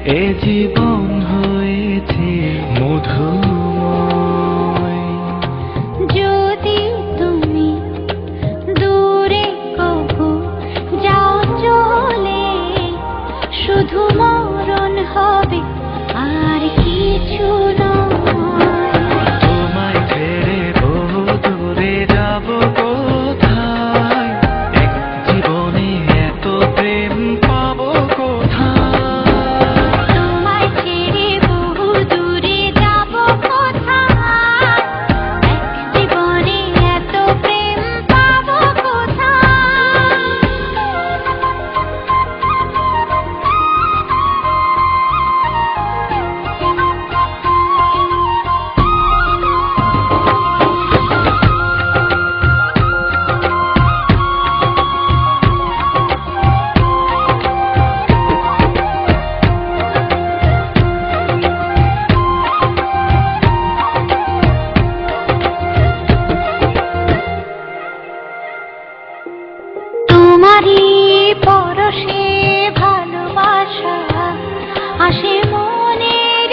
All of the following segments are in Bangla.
এ জীবন হয়েছে মধুময়। যদি তুমি দূরে কবু যাও চলে, শুধু মরণ হবে আর কিছু নয়। তোমায় ছেড়ে বহু দূরে যাব কোথায়, এক জীবনে এত প্রেম পাবো কোথায়। তোমায় ছেড়ে বহু দূরে যাব কোথায়, এক জীবনে এত প্রেম পাবো কোথায়। তোমারই পরশে ভালোবাসা আসে মনের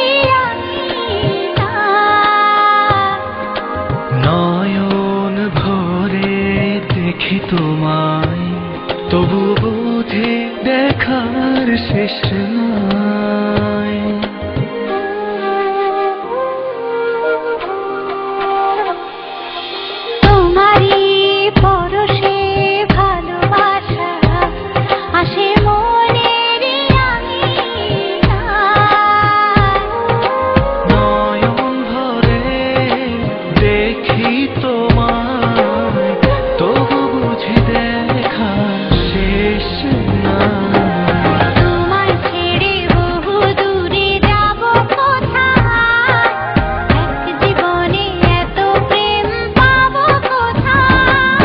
নয়ন ভরে দেখি তোমায়, তবু বুঝে দেখার শেষ নাই। তোমারই পরশে ভালোবাসা আসে মনের নয়ন ভরে দেখি তোমায়, তবু বুঝি দেখার শেষ নাই। তোমায় ছেড়ে বহু দূরে যাব কোথায়, এক জীবনে এত প্রেম পাবো কোথায়।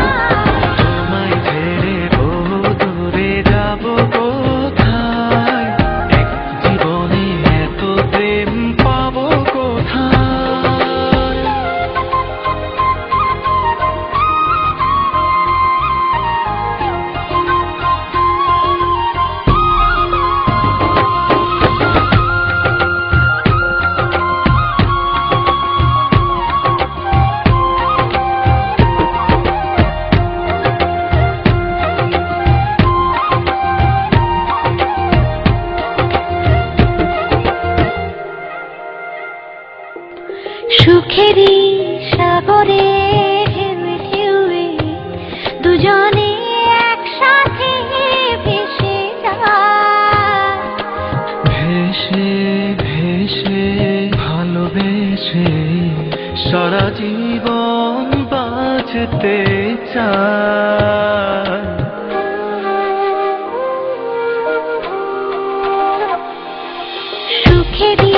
তোমায় ছেড়ে বহু দূরে যাব কোথায়, এক জীবনে এত প্রেম পাবো কোথায়। সুখেরই সাগরে ঢেউয়ে ঢেউয়ে দুজনে একসাথে ভেসে যায়। ভেসে ভেসে ভালোবেসে সারা জীবন বাঁচতে চায়। সুখেরই